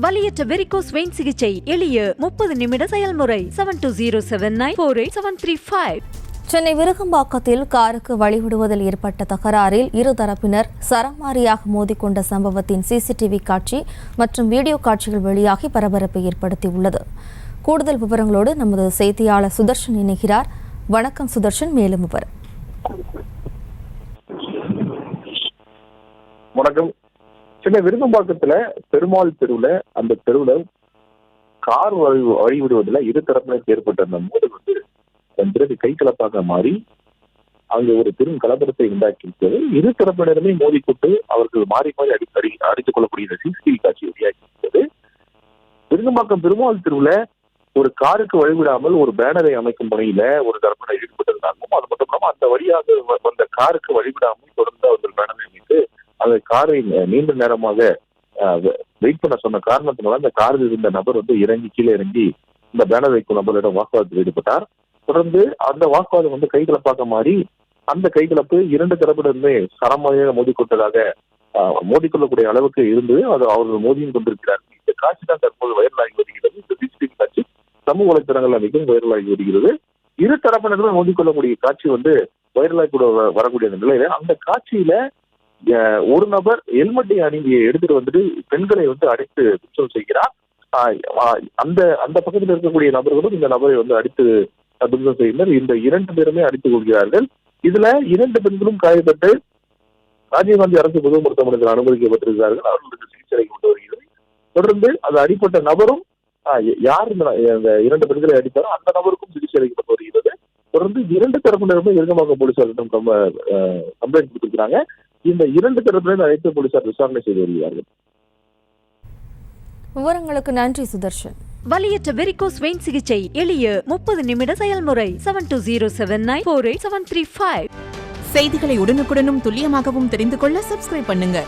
வலியற்ற varicose vein சிகிச்சை எளிய 30 நிமிட செயல்முறை 7209487335. சென்னை விருகம்பாக்கத்தில் காருக்கு வழிவிடுவதில் ஏற்பட்ட தகராறில் இருதரப்பினர் சரமாரியாக மோதிக்கொண்ட சம்பவத்தின் சிசிடிவி காட்சி மற்றும் வீடியோ காட்சிகள் வெளியாகி பரபரப்பை ஏற்படுத்தியுள்ளது. கூடுதல் விவரங்களோடு நமது செய்தியாளர் சுதர்ஷன் இணைகிறார். வணக்கம் சுதர்ஷன், மேலும் விவரம். வணக்கம். சென்னை விருகம்பாக்கத்துல பெருமாள் தெருவுல அந்த தெருவுல கார் வழிவிடுவதில் இரு தரப்பினருக்கு ஏற்பட்ட அந்த மோதல் பிறகு கைகலப்பாக மாறி அங்க ஒரு பெரும் கலவரத்தை உண்டாக்கியிருக்கிறது. இரு தரப்பினருமே மோதிக்கொண்டு அவர்கள் மாறி மாறி அடித்துக் கொள்ளக்கூடிய சிசிடிவி காட்சி வெளியாகியிருக்கிறது. விருகம்பாக்கம் பெருமாள் தெருவுல ஒரு காருக்கு வழிவிடாமல் ஒரு பேனரை அமைக்கும் பணியில ஒரு தரப்பினர் ஈடுபட்டிருந்தாலும், அது மட்டும் இல்லாமல் அந்த வழியாக வந்த காருக்கு வழிவிடாமல் தொடர்ந்து அவர்கள் பேனரை அமைத்து அந்த காரை நீண்ட நேரமாக வெயிட் பண்ண சொன்ன காரணத்தினால அந்த காரில் இருந்த நபர் கீழே இறங்கி இந்த பேனர் வைக்கும் நபரிடம் வாக்குவாதத்தில் ஈடுபட்டார். தொடர்ந்து அந்த வாக்குவாதம் கைகலப்பாக மாறி அந்த கைகலப்பு இரண்டு தரப்பினருமே சரமாரியாக மோதிக்கொண்டதாக மோதிக்கொள்ளக்கூடிய அளவுக்கு இருந்து அது அவர்கள் மோதியும் கொண்டிருக்கிறார்கள். இந்த காட்சி தான் தற்போது வைரலாகி வருகிறது. இந்த சிசிடிவி காட்சி சமூக வலைத்தளங்கள்ல மிகவும் வைரலாகி வருகிறது. இரு தரப்பினருமே மோதிக்கொள்ளக்கூடிய காட்சி வைரலாகி கூட வரக்கூடிய நிலையில அந்த காட்சியில ஒரு நபர் ஹெல்மெட்டை அணிந்து எடுத்துட்டு பெண்களை அடித்து குற்றம் செய்கிறார். அந்த பக்கத்தில் இருக்கக்கூடிய நபர்களும் இந்த நபரை அடித்து துன்பம் செய்கின்றனர். இந்த இரண்டு பேருமே அடித்துக் கொள்கிறார்கள். இதுல இரண்டு பெண்களும் காயப்பட்டு ராஜீவ்காந்தி அரசு பொது மருத்துவமனையில் அனுமதிக்கப்பட்டிருக்கிறார்கள். அவர்களுக்கு சிகிச்சை அளிக்கப்பட்டு வருகிறது. தொடர்ந்து அது அடிப்பட்ட நபரும் யார் இந்த இரண்டு பெண்களை அடித்தாரோ அந்த நபருக்கும் சிகிச்சை அளிக்கப்பட்டு வருகிறது. தொடர்ந்து இரண்டு தரப்பினருமே விருகம்பாக்கம் போலீசாரிடம் கம்ப்ளைண்ட் கொடுத்திருக்கிறாங்க. இந்த இரண்டு தரப்பினரும் அழைத்து போலீசார் விசாரணை செய்து வருகிறார்கள். விவரங்களுக்கு நன்றி சுதர்ஷன். வலியற்ற வெரிகோஸ் வெயின் சிகிச்சை எளிய 30 நிமிட செயல்முறை 7209487335. செய்திகளை உடனுக்குடனும் துல்லியமாகவும் தெரிந்து கொள்ள சப்ஸ்கிரைப் பண்ணுங்க.